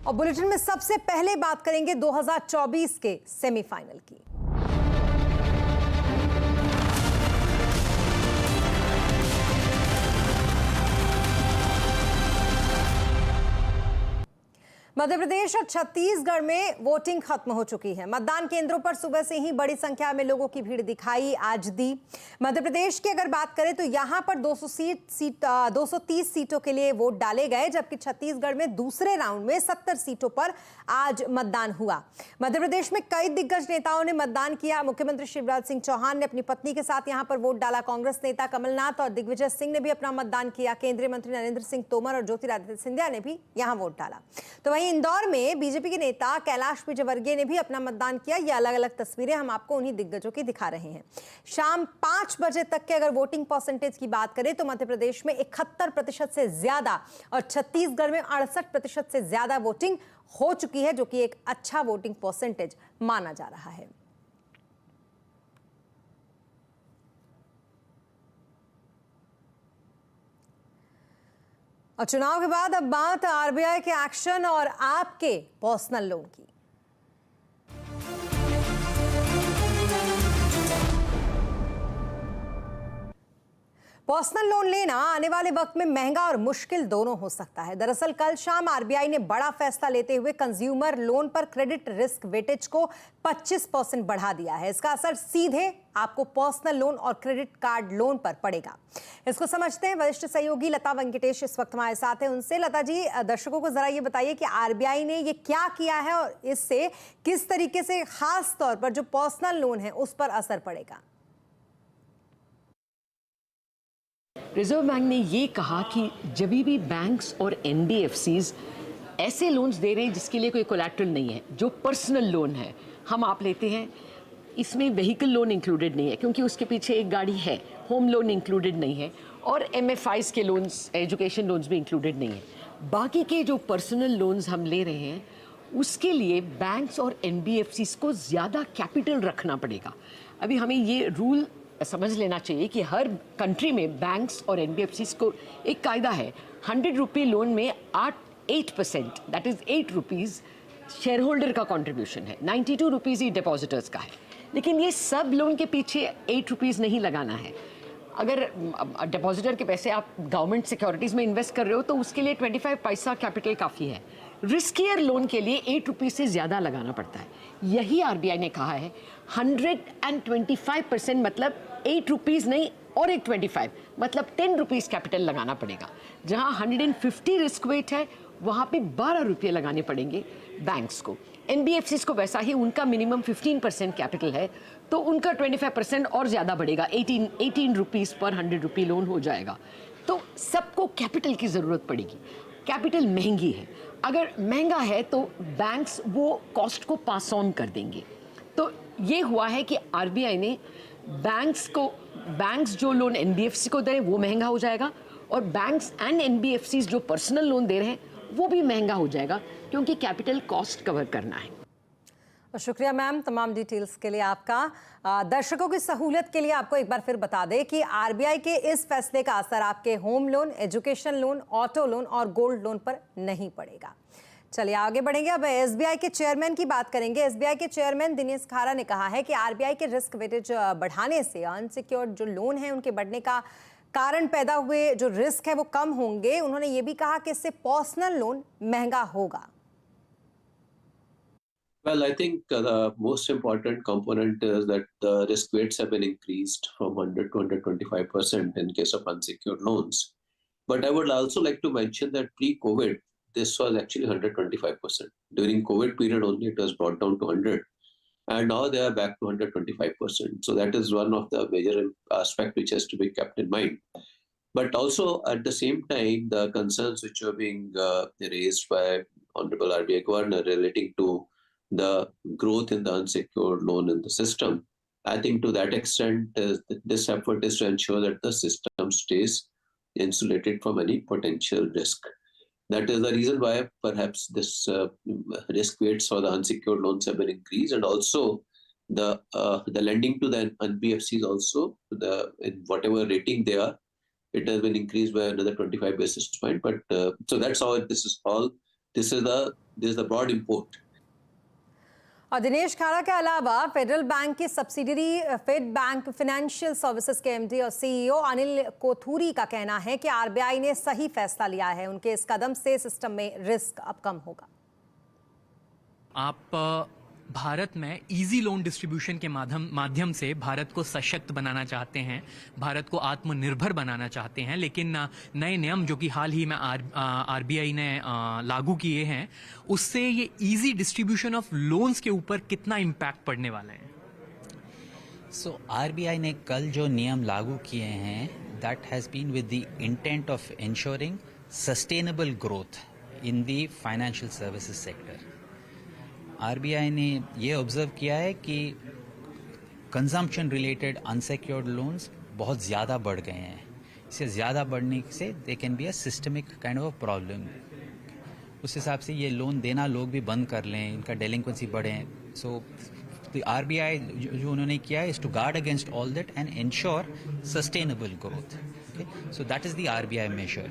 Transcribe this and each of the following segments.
और बुलेटिन में सबसे पहले बात करेंगे 2024 के सेमीफाइनल की। मध्य प्रदेश और छत्तीसगढ़ में वोटिंग खत्म हो चुकी है। मतदान केंद्रों पर सुबह से ही बड़ी संख्या में लोगों की भीड़ दिखाई आज दी। मध्य प्रदेश की अगर बात करें तो यहां पर 230 सीटों के लिए वोट डाले गए, जबकि छत्तीसगढ़ में दूसरे राउंड में 70 सीटों पर आज मतदान हुआ। मध्य प्रदेश में कई दिग्गज नेताओं ने मतदान किया। मुख्यमंत्री शिवराज सिंह चौहान ने अपनी पत्नी के साथ यहां पर वोट डाला। कांग्रेस नेता कमलनाथ और दिग्विजय सिंह ने भी अपना मतदान किया। केंद्रीय मंत्री नरेंद्र सिंह तोमर और ज्योतिरादित्य सिंधिया ने भी यहां वोट डाला। तो वहीं इंदौर में बीजेपी के नेता कैलाश विजयवर्गीय ने भी अपना मतदान किया। ये अलग अलग तस्वीरें हम आपको उन्हीं दिग्गजों की दिखा रहे हैं। शाम 5 बजे तक के अगर वोटिंग परसेंटेज की बात करें तो मध्य प्रदेश में 71% से ज्यादा और छत्तीसगढ़ में 68% से ज्यादा वोटिंग हो चुकी है, जो कि एक अच्छा वोटिंग परसेंटेज माना जा रहा है। और चुनाव के बाद अब बात आरबीआई के एक्शन और आपके पर्सनल लोन की। पर्सनल लोन लेना आने वाले वक्त में महंगा और मुश्किल दोनों हो सकता है। दरअसल कल शाम आरबीआई ने बड़ा फैसला लेते हुए कंज्यूमर लोन पर क्रेडिट रिस्क वेटेज को 25% बढ़ा दिया है। इसका असर सीधे आपको पर्सनल लोन और क्रेडिट कार्ड लोन पर पड़ेगा। इसको समझते हैं। वरिष्ठ सहयोगी लता वेंकटेश इस वक्त हमारे साथ है। उनसे लता जी, दर्शकों को जरा ये बताइए कि आरबीआई ने ये क्या किया है और इससे किस तरीके से खास तौर पर जो पर्सनल लोन है उस पर असर पड़ेगा। रिजर्व बैंक ने ये कहा कि जब भी बैंक्स और एनबीएफसीज ऐसे लोन्स दे रहे हैं जिसके लिए कोई कोलैटरल नहीं है, जो पर्सनल लोन है हम आप लेते हैं, इसमें व्हीकल लोन इंक्लूडेड नहीं है क्योंकि उसके पीछे एक गाड़ी है, होम लोन इंक्लूडेड नहीं है, और एमएफआईज के लोन्स, एजुकेशन लोन्स भी इंक्लूडेड नहीं है। बाकी के जो पर्सनल लोन्स हम ले रहे हैं उसके लिए बैंक्स और एनबीएफसीज को ज़्यादा कैपिटल रखना पड़ेगा। अभी हमें ये रूल समझ लेना चाहिए कि हर कंट्री में बैंक्स और एनबीएफसीज को एक कायदा है। 100 रुपये लोन में 8% that is 8 rupees share holder का कंट्रीब्यूशन है, 92 रुपीज़ ही डिपॉजिटर्स का है। लेकिन ये सब लोन के पीछे 8 रुपीज़ नहीं लगाना है। अगर डिपॉजिटर के पैसे आप गवर्नमेंट सिक्योरिटीज़ में इन्वेस्ट कर रहे हो तो उसके लिए 25 पैसा कैपिटल काफ़ी है। रिस्कियर लोन के लिए 8 रुपीज़ से ज़्यादा लगाना पड़ता है। यही आरबीआई ने कहा है 125%, मतलब 8 रुपीज़ नहीं और एक 25, मतलब 10 रुपीज़ कैपिटल लगाना पड़ेगा। जहां 150 रिस्क वेट है वहां पे 12 रुपये लगाने पड़ेंगे बैंक्स को। एनबीएफसीज को वैसा ही, उनका मिनिमम 15% कैपिटल है तो उनका 25% और ज़्यादा बढ़ेगा, 18 रुपीज़ पर 100 रुपये लोन हो जाएगा। तो सबको कैपिटल की ज़रूरत पड़ेगी। कैपिटल महंगी है, अगर महंगा है तो बैंक्स वो कॉस्ट को पास ऑन कर देंगे। तो ये हुआ है कि आरबीआई ने बैंक्स जो लोन एनबीएफसी को दे रहे हैं वो महंगा हो जाएगा, और बैंक्स एंड एनबीएफसीज जो पर्सनल लोन दे रहे हैं वो भी महंगा हो जाएगा क्योंकि कैपिटल कॉस्ट कवर करना है। शुक्रिया मैम तमाम डिटेल्स के लिए आपका। दर्शकों की सहूलियत के लिए आपको एक बार फिर बता दें कि आरबीआई के इस फैसले का असर आपके home loan, education loan, auto loan और गोल्ड लोन पर नहीं पड़ेगा। चलिए आगे बढ़ेंगे। अब एसबीआई के चेयरमैन की बात करेंगे। एसबीआई के चेयरमैन दिनेश खारा ने कहा है कि आरबीआई के रिस्क वेटेज बढ़ाने से अनसिक्योर्ड जो लोन है उनके बढ़ने का कारण पैदा हुए जो रिस्क है वो कम होंगे। उन्होंने ये भी कहा कि इससे पर्सनल लोन महंगा होगा। Well, I think the most important component is that the risk weights have been increased from 100 to 125% in case of unsecured loans. But I would also like to mention that pre-COVID, this was actually 125%. During COVID period only, it was brought down to 100. And now they are back to 125%. So that is one of the major aspect which has to be kept in mind. But also at the same time, the concerns which are being raised by Honorable RBI Governor relating to the growth in the unsecured loan in the system, I think to that extent, this effort is to ensure that the system stays insulated from any potential risk. That is the reason why perhaps this risk weights for the unsecured loans have been increased, and also the lending to the NBFCs also, in whatever rating they are, it has been increased by another 25 basis point. But so that's how this is all This is the broad import. और दिनेश खाड़ा के अलावा फेडरल बैंक की subsidiary Fed Bank Financial Services के MD और CEO Anil Kothuri का कहना है कि आरबीआई ने सही फैसला लिया है। उनके इस कदम से सिस्टम में रिस्क अब कम होगा। आप भारत में इजी लोन डिस्ट्रीब्यूशन के माध्यम से भारत को सशक्त बनाना चाहते हैं, भारत को आत्मनिर्भर बनाना चाहते हैं, लेकिन नए नियम जो कि हाल ही में आरबीआई ने लागू किए हैं, उससे ये इजी डिस्ट्रीब्यूशन ऑफ लोन्स के ऊपर कितना इम्पैक्ट पड़ने वाला है? सो आरबीआई ने कल जो नियम लागू किए हैं, that has been with the intent of ensuring sustainable growth in the financial services sector. RBI ने ये ऑब्जर्व किया है कि कंजम्पशन रिलेटेड अनसेक्योर्ड लोन्स बहुत ज़्यादा बढ़ गए हैं। इससे ज़्यादा बढ़ने से they can be a systemic kind of problem. उस हिसाब से ये लोन देना लोग भी बंद कर लें, इनका डेलिंक्वेंसी बढ़े। सो द आरबीआई जो उन्होंने किया है is to guard against all that and ensure sustainable growth. So that is the RBI measure.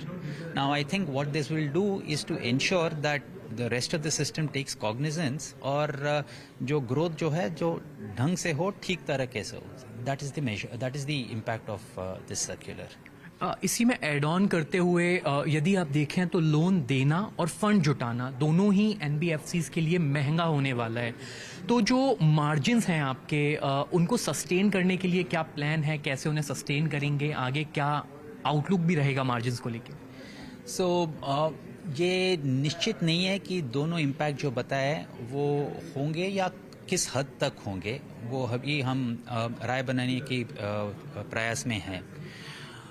Now I think what this will do is to ensure that the rest of the system takes cognizance और जो growth जो है जो ढंग से हो, ठीक तरीके से हो। That is the measure, that is the impact of this circular. इसी में ऐड ऑन करते हुए यदि आप देखें तो लोन देना और फंड जुटाना दोनों ही एनबीएफसीज के लिए महंगा होने वाला है। तो जो मार्जिन्स हैं आपके, उनको सस्टेन करने के लिए क्या प्लान है, कैसे उन्हें सस्टेन करेंगे, आगे क्या आउटलुक भी रहेगा मार्जिन्स को लेकर? सो ये निश्चित नहीं है कि दोनों इम्पैक्ट जो बताए वो होंगे या किस हद तक होंगे, वो अभी हम राय बनाने की प्रयास में हैं।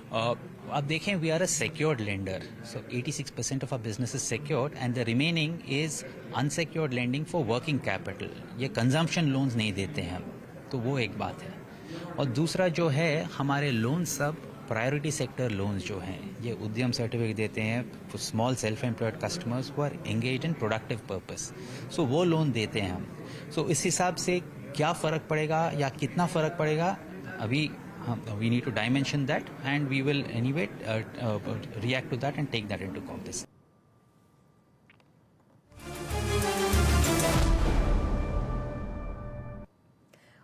आप देखें, we are a secured lender, so 86% of our business is secured and the remaining is unsecured lending for working capital. ये consumption loans नहीं देते हैं हम, तो वो एक बात है। और दूसरा जो है, हमारे लोन सब प्रायोरिटी सेक्टर लोन्स जो हैं, ये उद्यम सर्टिफिकेट देते हैं for small self employed customers who are engage in productive purpose. So वो लोन देते हैं हम। सो इस हिसाब से क्या फ़र्क पड़ेगा या कितना फ़र्क पड़ेगा, अभी we need to dimension that and we will anyway react to that and take that into cognizance.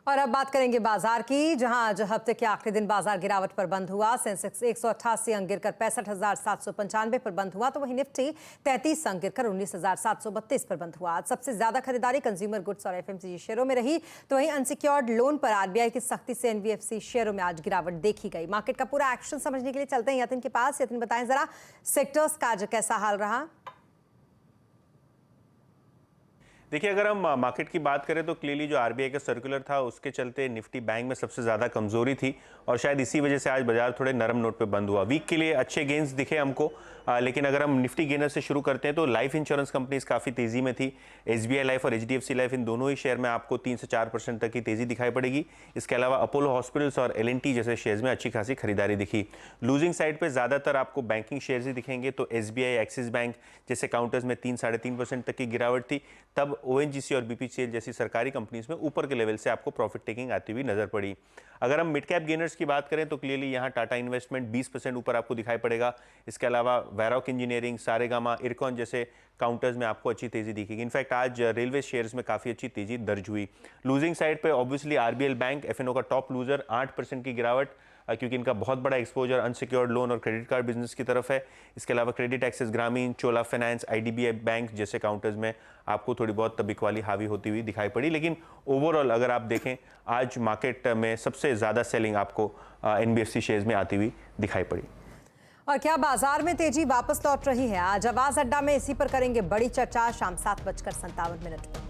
और अब बात करेंगे बाजार की, जहां आज हफ्ते के आखिरी दिन बाजार गिरावट पर बंद हुआ। सेंसेक्स 188 अंक गिरकर 65,795 पर बंद हुआ, तो वहीं निफ्टी 33 अंक गिरकर 19,732 पर बंद हुआ। आज सबसे ज्यादा खरीदारी कंज्यूमर गुड्स और एफएमसीजी शेयरों में रही, तो वहीं अनसिक्योर्ड लोन पर आरबीआई की सख्ती से एनबीएफसी शेयरों में आज गिरावट देखी गई। मार्केट का पूरा एक्शन समझने के लिए चलते हैं यतिन के पास। यतिन, बताएं जरा सेक्टर्स का आज कैसा हाल रहा? देखिए, अगर हम मार्केट की बात करें तो क्लियरली जो आरबीआई का सर्कुलर था उसके चलते निफ्टी बैंक में सबसे ज़्यादा कमजोरी थी और शायद इसी वजह से आज बाजार थोड़े नरम नोट पे बंद हुआ। वीक के लिए अच्छे गेंस दिखे हमको, लेकिन अगर हम निफ्टी गेनर से शुरू करते हैं तो लाइफ इंश्योरेंस कंपनीज काफ़ी तेज़ी में थी। एसबीआई लाइफ और एचडीएफसी लाइफ, इन दोनों ही शेयर में आपको 3 से 4% तक की तेज़ी दिखाई पड़ेगी। इसके अलावा अपोलो हॉस्पिटल्स और एलएनटी जैसे शेयर्स में अच्छी खासी खरीदारी दिखी। लूजिंग साइड पर ज़्यादातर आपको बैंकिंग शेयर्स ही दिखेंगे, तो एसबीआई, एक्सिस बैंक जैसे काउंटर्स में 3-3.5% तक की गिरावट थी। तब ओएनजीसी और बीपीसीएल जैसी सरकारी कंपनीज में ऊपर के लेवल से आपको प्रॉफिट टेकिंग आती हुई नजर पड़ी। अगर हम मिड कैप गेनर्स की बात करें तो क्लियरली यहाँ टाटा इन्वेस्टमेंट 20% ऊपर आपको दिखाई पड़ेगा। इसके अलावा वैरॉक इंजीनियरिंग, सारेगामा, इरकॉन जैसे काउंटर्स में आपको अच्छी तेजी दिखेगी। इनफैक्ट आज रेलवे शेयर्स में काफ़ी अच्छी तेजी दर्ज हुई। लूजिंग साइड पे ऑब्वियसली आरबीएल बैंक, एफएनओ का टॉप लूजर, 8% की गिरावट, क्योंकि इनका बहुत बड़ा एक्सपोजर अनसिक्योर्ड लोन और क्रेडिट कार्ड बिजनेस की तरफ है। इसके अलावा क्रेडिट एक्सेस ग्रामीण, चोला फाइनेंस, आईडीबीआई बैंक जैसे काउंटर्स में आपको थोड़ी बहुत बिकवाली हावी होती हुई दिखाई पड़ी। लेकिन ओवरऑल अगर आप देखें, आज मार्केट में सबसे ज़्यादा सेलिंग आपको एनबीएफसी शेयर्स में आती हुई दिखाई पड़ी। और क्या बाजार में तेजी वापस लौट रही है? आज आवाज अड्डा में इसी पर करेंगे बड़ी चर्चा शाम 7:57 पर।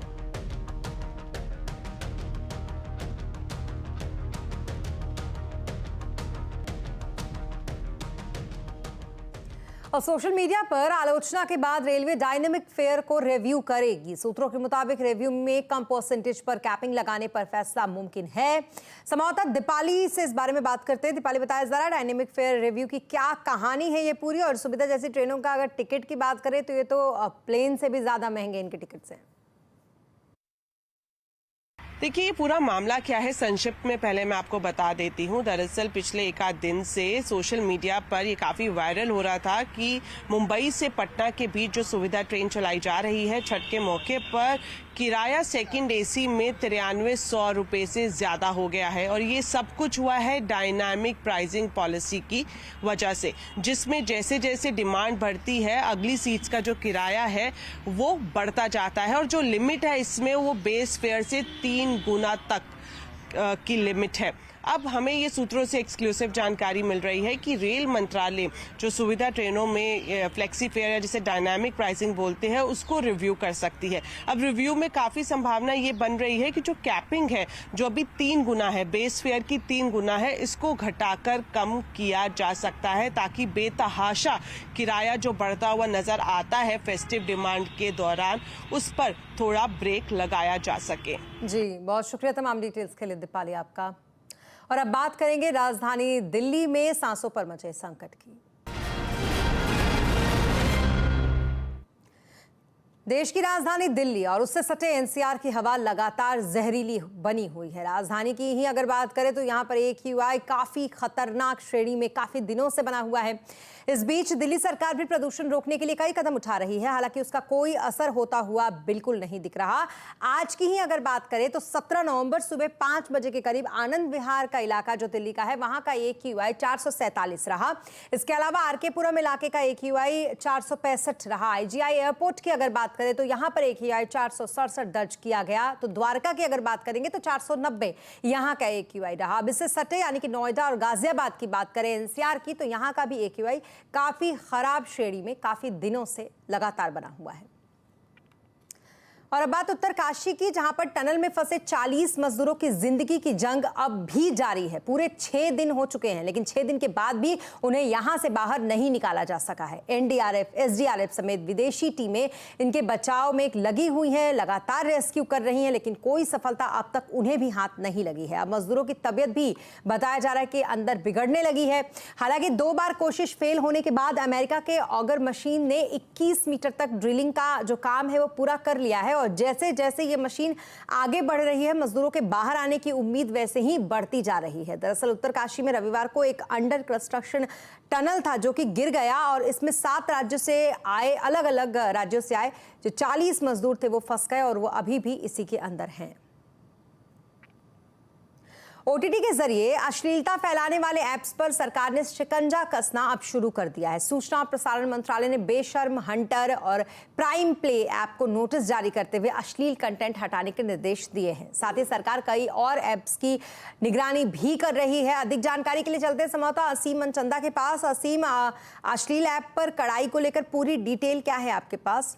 और सोशल मीडिया पर आलोचना के बाद रेलवे डायनेमिक फेयर को रिव्यू करेगी। सूत्रों के मुताबिक रिव्यू में कम परसेंटेज पर कैपिंग लगाने पर फैसला मुमकिन है। संवाददाता दीपाली से इस बारे में बात करते हैं। दीपाली, बताया जरा डायनेमिक फेयर रिव्यू की क्या कहानी है ये पूरी, और सुविधा जैसी ट्रेनों का अगर टिकट की बात करें तो ये तो प्लेन से भी ज्यादा महंगे इनके टिकट्स हैं। देखिए, ये पूरा मामला क्या है, संक्षिप्त में पहले मैं आपको बता देती हूँ। दरअसल पिछले एक आध दिन से सोशल मीडिया पर ये काफ़ी वायरल हो रहा था कि मुंबई से पटना के बीच जो सुविधा ट्रेन चलाई जा रही है, छठ के मौके पर किराया सेकंड एसी में 9300 रुपये से ज़्यादा हो गया है। और ये सब कुछ हुआ है डायनामिक प्राइसिंग पॉलिसी की वजह से, जिसमें जैसे जैसे डिमांड बढ़ती है अगली सीट्स का जो किराया है वो बढ़ता जाता है, और जो लिमिट है इसमें वो बेस फेयर से 3 गुना तक की लिमिट है। अब हमें ये सूत्रों से एक्सक्लूसिव जानकारी मिल रही है कि रेल मंत्रालय जो सुविधा ट्रेनों में फ्लेक्सी फेयर या जिसे डायनामिक प्राइसिंग बोलते हैं उसको रिव्यू कर सकती है। अब रिव्यू में काफ़ी संभावना ये बन रही है कि जो कैपिंग है जो अभी 3 गुना है, बेस फेयर की 3 गुना है, इसको घटाकर कम किया जा सकता है, ताकि बेतहाशा किराया जो बढ़ता हुआ नज़र आता है फेस्टिव डिमांड के दौरान उस पर थोड़ा ब्रेक लगाया जा सके। जी, बहुत शुक्रिया तमाम डिटेल्स के लिए दीपाली आपका। और अब बात करेंगे राजधानी दिल्ली में सांसों पर मचे संकट की। देश की राजधानी दिल्ली और उससे सटे एनसीआर की हवा लगातार जहरीली बनी हुई है। राजधानी की ही अगर बात करें तो यहाँ पर AQI काफी खतरनाक श्रेणी में काफी दिनों से बना हुआ है। इस बीच दिल्ली सरकार भी प्रदूषण रोकने के लिए कई कदम उठा रही है, हालांकि उसका कोई असर होता हुआ बिल्कुल नहीं दिख रहा। आज की ही अगर बात करें तो 17 नवंबर सुबह 5 बजे के करीब आनंद विहार का इलाका जो दिल्ली का है वहां का AQI 447 रहा। इसके अलावा आरके-पुरम इलाके का AQI 465 रहा। IGI एयरपोर्ट की अगर बात करें तो यहां पर AQI 467 दर्ज किया गया। तो द्वारका की अगर बात करेंगे तो 490 यहां का AQI रहा। अब इससे सटे यानी कि नोएडा और गाजियाबाद की बात करें NCR की, तो यहां का भी AQI काफी खराब श्रेणी में काफी दिनों से लगातार बना हुआ है। और अब बात उत्तरकाशी की, जहां पर टनल में फंसे 40 मजदूरों की जिंदगी की जंग अब भी जारी है। पूरे 6 दिन हो चुके हैं, लेकिन 6 दिन के बाद भी उन्हें यहां से बाहर नहीं निकाला जा सका है। NDRF, SDRF समेत विदेशी टीमें इनके बचाव में लगी हुई हैं, लगातार रेस्क्यू कर रही हैं, लेकिन कोई सफलता अब तक उन्हें भी हाथ नहीं लगी है। अब मजदूरों की तबियत भी बताया जा रहा है कि अंदर बिगड़ने लगी है। हालांकि 2 बार कोशिश फेल होने के बाद अमेरिका के ऑगर मशीन ने 21 मीटर तक ड्रिलिंग का जो काम है वो पूरा कर लिया है। और जैसे जैसे ये मशीन आगे बढ़ रही है, मजदूरों के बाहर आने की उम्मीद वैसे ही बढ़ती जा रही है। दरअसल उत्तरकाशी में रविवार को एक अंडर कंस्ट्रक्शन टनल था जो कि गिर गया, और इसमें 7 राज्यों से आए, अलग अलग राज्यों से आए जो 40 मजदूर थे वो फंस गए और वो अभी भी इसी के अंदर हैं। OTT के जरिए अश्लीलता फैलाने वाले ऐप्स पर सरकार ने शिकंजा कसना अब शुरू कर दिया है। सूचना और प्रसारण मंत्रालय ने बेशर्म, हंटर और प्राइम प्ले ऐप को नोटिस जारी करते हुए अश्लील कंटेंट हटाने के निर्देश दिए हैं। साथ ही सरकार कई और ऐप्स की निगरानी भी कर रही है। अधिक जानकारी के लिए चलते संभवतः असीम मनचंदा के पास। असीम, अश्लील ऐप पर कड़ाई को लेकर पूरी डिटेल क्या है आपके पास?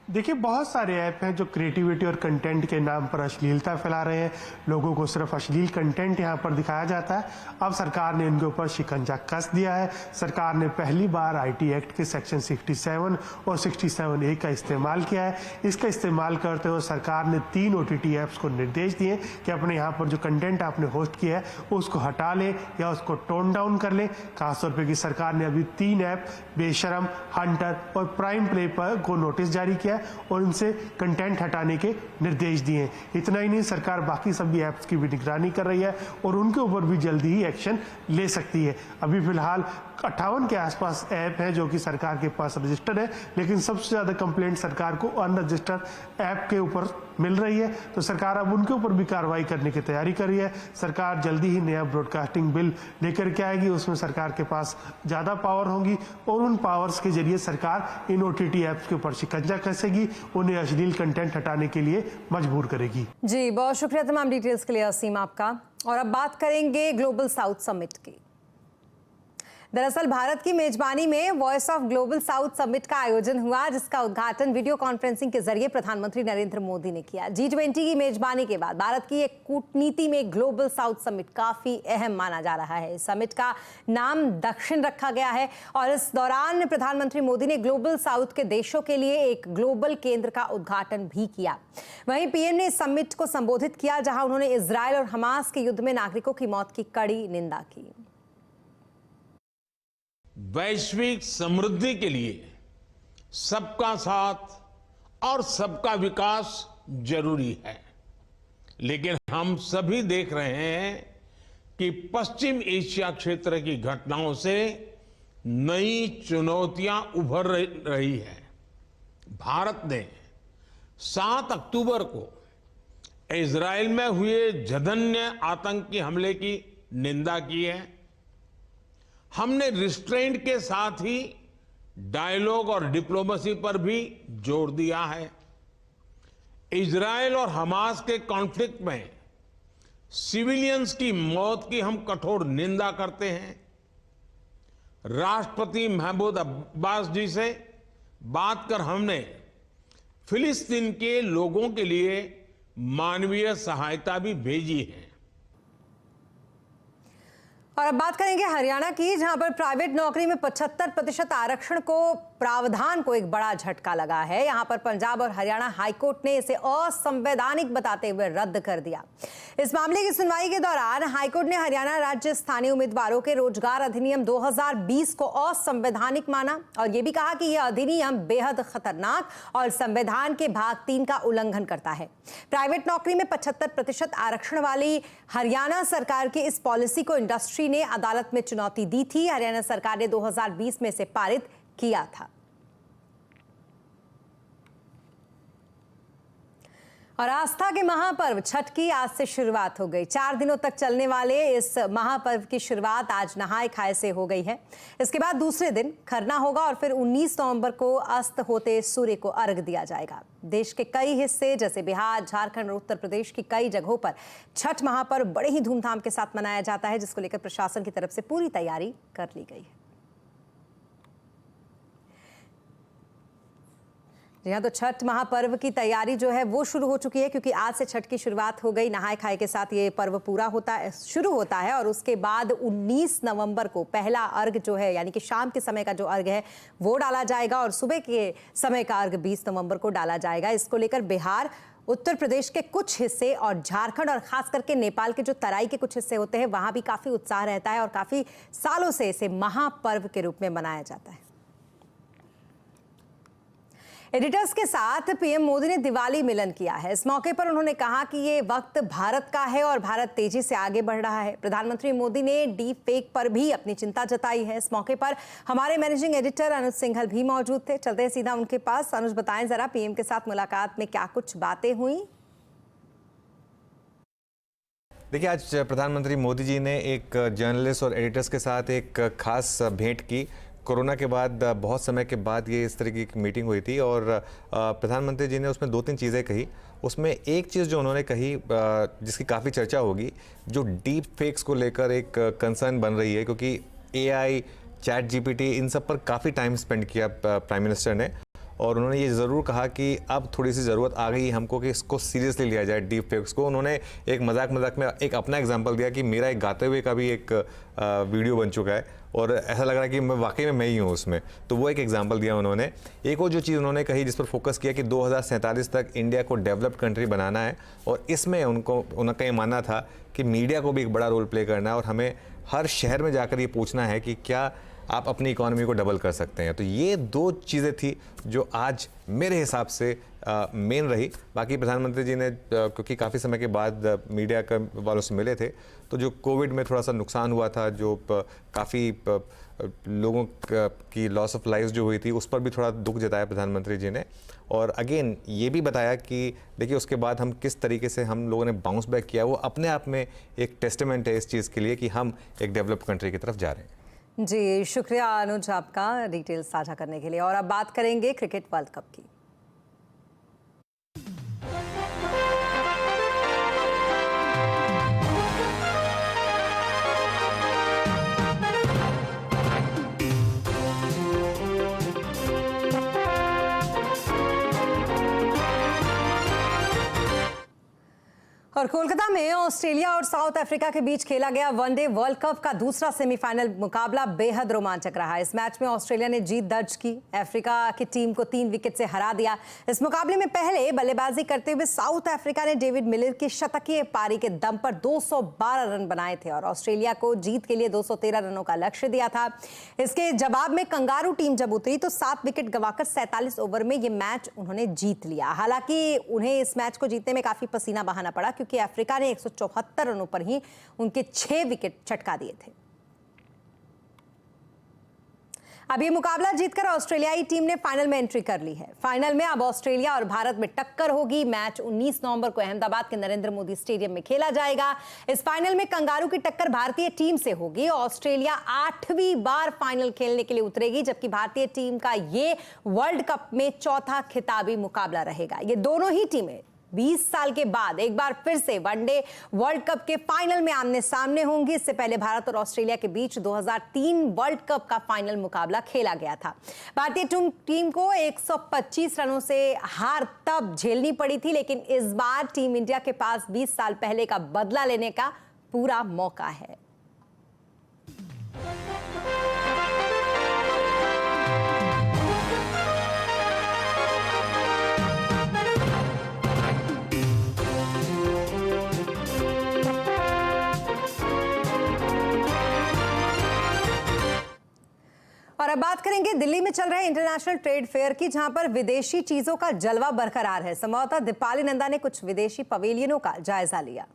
देखिए, बहुत सारे ऐप हैं जो क्रिएटिविटी और कंटेंट के नाम पर अश्लीलता फैला रहे हैं। लोगों को सिर्फ अश्लील कंटेंट यहां पर दिखाया जाता है। अब सरकार ने इनके ऊपर शिकंजा कस दिया है। सरकार ने पहली बार IT एक्ट के सेक्शन 67 और 67A का इस्तेमाल किया है। इसका इस्तेमाल करते हुए सरकार ने 3 OTT ऐप्स को निर्देश दिए कि अपने यहाँ पर जो कंटेंट आपने होस्ट किया है उसको हटा लें या उसको टोन डाउन कर लें। खासतौर पर कि सरकार ने अभी 3 ऐप बेशरम, हंटर और प्राइम प्ले पर को नोटिस जारी किया और उनसे कंटेंट हटाने के निर्देश दिए। इतना ही नहीं, सरकार बाकी सभी ऐप्स की भी निगरानी कर रही है और उनके ऊपर भी जल्दी ही एक्शन ले सकती है। अभी फिलहाल 58 के आसपास ऐप हैं जो कि सरकार के पास रजिस्टर्ड है, लेकिन सबसे ज्यादा कंप्लेंट सरकार को अनरजिस्टर्ड ऐप के ऊपर मिल रही है। तो सरकार अब उनके ऊपर भी कार्रवाई करने की तैयारी कर रही है। सरकार जल्दी ही नया ब्रॉडकास्टिंग बिल लेकर के आएगी। उसमें सरकार के पास ज्यादा पावर होगी और उन पावर्स के जरिए सरकार इन OTT ऐप्स के ऊपर शिकंजा कसेगी, उन्हें अश्लील कंटेंट हटाने के लिए मजबूर करेगी। जी, बहुत शुक्रिया तमाम डिटेल्स के लिए असीम आपका। और अब बात करेंगे ग्लोबल साउथ समिट की। दरअसल भारत की मेजबानी में voice of global south summit का आयोजन हुआ, जिसका उद्घाटन वीडियो कॉन्फ्रेंसिंग के जरिए प्रधानमंत्री नरेंद्र मोदी ने किया। G20 की मेजबानी के बाद भारत की एक कूटनीति में ग्लोबल साउथ समिट काफी अहम माना जा रहा है। इस समिट का नाम दक्षिण रखा गया है और इस दौरान प्रधानमंत्री मोदी ने ग्लोबल साउथ के देशों के लिए एक ग्लोबल केंद्र का उद्घाटन भी किया। वहीं PM ने इस समिट को संबोधित किया, जहां उन्होंने इजरायल और हमास के युद्ध में नागरिकों की मौत की कड़ी निंदा की। वैश्विक समृद्धि के लिए सबका साथ और सबका विकास जरूरी है। लेकिन हम सभी देख रहे हैं कि पश्चिम एशिया क्षेत्र की घटनाओं से नई चुनौतियां उभर रही है। भारत ने 7 अक्टूबर को इजरायल में हुए जघन्य आतंकी हमले की निंदा की है। हमने रिस्ट्रेंट के साथ ही डायलॉग और डिप्लोमेसी पर भी जोर दिया है। इजरायल और हमास के कॉन्फ्लिक्ट में सिविलियंस की मौत की हम कठोर निंदा करते हैं। राष्ट्रपति महमूद अब्बास जी से बात कर हमने फिलिस्तीन के लोगों के लिए मानवीय सहायता भी भेजी है। और अब बात करेंगे हरियाणा की, जहां पर प्राइवेट नौकरी में 75% आरक्षण को प्रावधान को एक बड़ा झटका लगा है। यहां पर पंजाब और हरियाणा हाईकोर्ट ने इसे असंवैधानिक बताते हुए रद्द कर दिया। इस मामले की सुनवाई के दौरान हाईकोर्ट ने हरियाणा राज्य स्थानीय उम्मीदवारों के रोजगार अधिनियम 2020 को असंवैधानिक माना और यह भी कहा कि यह अधिनियम बेहद खतरनाक और संविधान के भाग 3 का उल्लंघन करता है। प्राइवेट नौकरी में 75% आरक्षण वाली हरियाणा सरकार की इस पॉलिसी को इंडस्ट्री ने अदालत में चुनौती दी थी। हरियाणा सरकार ने 2020 में इसे पारित किया था। और आस्था के महापर्व छठ की आज से शुरुआत हो गई। 4 दिनों तक चलने वाले इस महापर्व की शुरुआत आज नहाय खाए से हो गई है। इसके बाद दूसरे दिन खरना होगा और फिर 19 नवंबर को अस्त होते सूर्य को अर्घ दिया जाएगा। देश के कई हिस्से जैसे बिहार, झारखंड और उत्तर प्रदेश की कई जगहों पर छठ महापर्व बड़े ही धूमधाम के साथ मनाया जाता है, जिसको लेकर प्रशासन की तरफ से पूरी तैयारी कर ली गई है। जी हाँ, तो छठ महापर्व की तैयारी जो है वो शुरू हो चुकी है, क्योंकि आज से छठ की शुरुआत हो गई। नहाय खाए के साथ ये पर्व पूरा होता है, शुरू होता है और उसके बाद 19 नवंबर को पहला अर्घ जो है, यानी कि शाम के समय का जो अर्घ है वो डाला जाएगा और सुबह के समय का अर्घ 20 नवंबर को डाला जाएगा। इसको लेकर बिहार, उत्तर प्रदेश के कुछ हिस्से और झारखंड और खास करके नेपाल के जो तराई के कुछ हिस्से होते हैं वहां भी काफी उत्साह रहता है और काफी सालों से इसे महापर्व के रूप में मनाया जाता है। एडिटर्स के साथ पीएम मोदी ने दिवाली मिलन किया है। इस मौके पर उन्होंने कहा कि ये वक्त भारत का है और भारत तेजी से आगे बढ़ रहा है। प्रधानमंत्री मोदी ने डीप फेक पर भी अपनी चिंता जताई है। इस मौके पर हमारे मैनेजिंग एडिटर अनुज सिंघल भी मौजूद थे। चलते हैं सीधा उनके पास। अनुज, बताएं जरा, पीएम के साथ मुलाकात में क्या कुछ बातें हुई? देखिए, आज प्रधानमंत्री मोदी जी ने एक जर्नलिस्ट और एडिटर्स के साथ एक खास भेंट की। कोरोना के बाद बहुत समय के बाद ये इस तरीके की मीटिंग हुई थी और प्रधानमंत्री जी ने उसमें 2-3 चीज़ें कही। उसमें एक चीज़ जो उन्होंने कही जिसकी काफ़ी चर्चा होगी, जो डीप फेक्स को लेकर एक कंसर्न बन रही है, क्योंकि एआई, चैट जीपीटी, इन सब पर काफ़ी टाइम स्पेंड किया प्राइम मिनिस्टर ने और उन्होंने ये ज़रूर कहा कि अब थोड़ी सी ज़रूरत आ गई हमको कि इसको सीरियसली लिया जाए, डीप फेक्स को। उन्होंने एक मजाक में एक अपना एग्जांपल दिया कि मेरा एक गाते हुए का भी एक वीडियो बन चुका है और ऐसा लग रहा है कि मैं वाकई में मैं ही हूँ उसमें। तो वो एक एग्जांपल दिया उन्होंने। एक और जो चीज़ उन्होंने कही जिस पर फोकस किया कि 2047 तक इंडिया को डेवलप्ड कंट्री बनाना है और इसमें उनका ये मानना था कि मीडिया को भी एक बड़ा रोल प्ले करना है और हमें हर शहर में जाकर ये पूछना है कि क्या आप अपनी इकोनॉमी को डबल कर सकते हैं। तो ये 2 चीज़ें थी जो आज मेरे हिसाब से मेन रही। बाकी प्रधानमंत्री जी ने क्योंकि काफ़ी समय के बाद मीडिया के वालों से मिले थे, तो जो कोविड में थोड़ा सा नुकसान हुआ था, जो काफ़ी लोगों की लॉस ऑफ लाइफ जो हुई थी, उस पर भी थोड़ा दुख जताया प्रधानमंत्री जी ने। और अगेन ये भी बताया कि देखिए उसके बाद हम किस तरीके से हम लोगों ने बाउंस बैक किया, वो अपने आप में एक टेस्टामेंट है इस चीज़ के लिए कि हम एक डेवलप्ड कंट्री की तरफ जा रहे हैं। जी, शुक्रिया अनुज आपका डिटेल्स साझा करने के लिए। और अब बात करेंगे क्रिकेट वर्ल्ड कप की। और कोलकाता में ऑस्ट्रेलिया और साउथ अफ्रीका के बीच खेला गया वनडे वर्ल्ड कप का दूसरा सेमीफाइनल मुकाबला बेहद रोमांचक रहा। इस मैच में ऑस्ट्रेलिया ने जीत दर्ज की, अफ्रीका की टीम को 3 विकेट से हरा दिया। इस मुकाबले में पहले बल्लेबाजी करते हुए साउथ अफ्रीका ने डेविड मिलर की शतकीय पारी के दम पर 212 रन बनाए थे और ऑस्ट्रेलिया को जीत के लिए 213 रनों का लक्ष्य दिया था। इसके जवाब में कंगारू टीम जब उतरी तो 7 विकेट गंवाकर 47 ओवर में ये मैच उन्होंने जीत लिया। हालांकि उन्हें इस मैच को जीतने में काफी पसीना बहाना पड़ा क्योंकि अफ्रीका ने 174 रनों पर ही उनके 6 विकेट चटका दिए थे। अब ये मुकाबला जीतकर ऑस्ट्रेलियाई टीम ने फाइनल में एंट्री कर ली है। फाइनल में अब ऑस्ट्रेलिया और भारत में टक्कर होगी। मैच 19 नवंबर को अहमदाबाद के नरेंद्र मोदी स्टेडियम में खेला जाएगा। इस फाइनल में कंगारू की टक्कर भारतीय टीम से होगी। ऑस्ट्रेलिया 8वीं बार फाइनल खेलने के लिए उतरेगी, जबकि भारतीय टीम का ये वर्ल्ड कप में चौथा खिताबी मुकाबला रहेगा। ये दोनों ही टीमें 20 साल के बाद एक बार फिर से वनडे वर्ल्ड कप के फाइनल में आमने सामने होंगी। इससे पहले भारत और ऑस्ट्रेलिया के बीच 2003 वर्ल्ड कप का फाइनल मुकाबला खेला गया था। भारतीय टीम को 125 रनों से हार तब झेलनी पड़ी थी, लेकिन इस बार टीम इंडिया के पास 20 साल पहले का बदला लेने का पूरा मौका है। और अब बात करेंगे दिल्ली में चल रहे इंटरनेशनल ट्रेड फेयर की, जहां पर विदेशी चीजों का जलवा बरकरार है। संवाददाता दीपाली नंदा ने कुछ विदेशी पवेलियनों का जायजा लिया।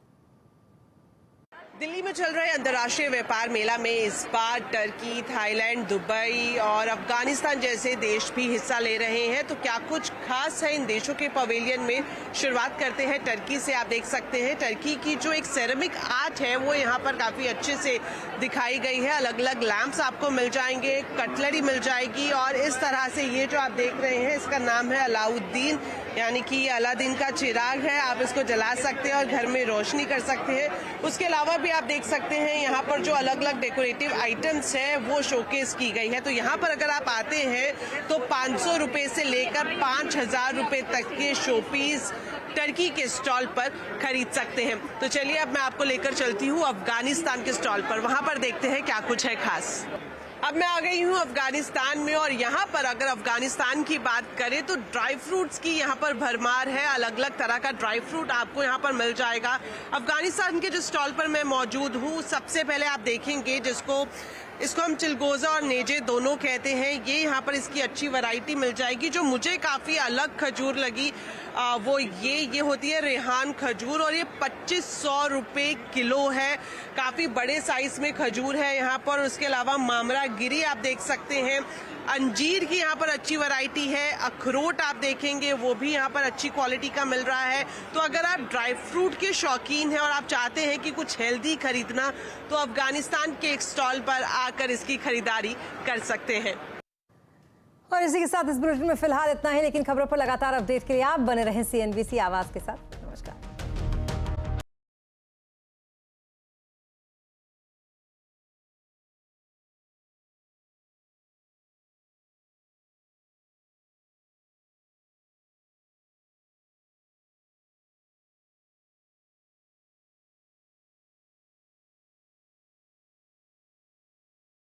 दिल्ली में चल रहे अंतर्राष्ट्रीय व्यापार मेला में इस बार टर्की, थाईलैंड, दुबई और अफगानिस्तान जैसे देश भी हिस्सा ले रहे हैं। तो क्या कुछ खास है इन देशों के पवेलियन में? शुरुआत करते हैं टर्की से। आप देख सकते हैं टर्की की जो एक सेरेमिक आर्ट है वो यहाँ पर काफी अच्छे से दिखाई गई है। अलग अलग लैंप्स आपको मिल जाएंगे, कटलरी मिल जाएगी और इस तरह से ये जो आप देख रहे हैं इसका नाम है अलाउद्दीन, यानी कि ये अलादीन का चिराग है। आप इसको जला सकते हैं और घर में रोशनी कर सकते हैं। उसके अलावा भी आप देख सकते हैं यहाँ पर जो अलग अलग डेकोरेटिव आइटम्स है वो शोकेस की गई है। तो यहाँ पर अगर आप आते हैं तो 500 रुपए से लेकर 5000 रुपए तक के शोपीस टर्की के स्टॉल पर खरीद सकते हैं। तो चलिए अब मैं आपको लेकर चलती हूँ अफगानिस्तान के स्टॉल पर, वहां पर देखते हैं क्या कुछ है खास। अब मैं आ गई हूँ अफगानिस्तान में और यहाँ पर अगर अफगानिस्तान की बात करें तो ड्राई फ्रूट्स की यहाँ पर भरमार है। अलग अलग तरह का ड्राई फ्रूट आपको यहाँ पर मिल जाएगा। अफगानिस्तान के जो स्टॉल पर मैं मौजूद हूँ, सबसे पहले आप देखेंगे इसको हम चिलगोजा और नेजे दोनों कहते हैं। ये यहाँ पर इसकी अच्छी वैरायटी मिल जाएगी। जो मुझे काफी अलग खजूर लगी वो ये होती है रेहान खजूर और ये 2500 रुपए किलो है। काफी बड़े साइज में खजूर है यहाँ पर। उसके अलावा मामरा गिरी आप देख सकते हैं। अंजीर की यहाँ पर अच्छी वैरायटी है। अखरोट आप देखेंगे वो भी यहाँ पर अच्छी क्वालिटी का मिल रहा है। तो अगर आप ड्राई फ्रूट के शौकीन हैं और आप चाहते हैं कि कुछ हेल्दी खरीदना तो अफगानिस्तान के एक स्टॉल पर आकर इसकी खरीदारी कर सकते हैं। और इसी के साथ इस बुलेटिन में फिलहाल इतना ही, लेकिन खबरों पर लगातार अपडेट के लिए आप बने रहें CNBC आवाज के साथ।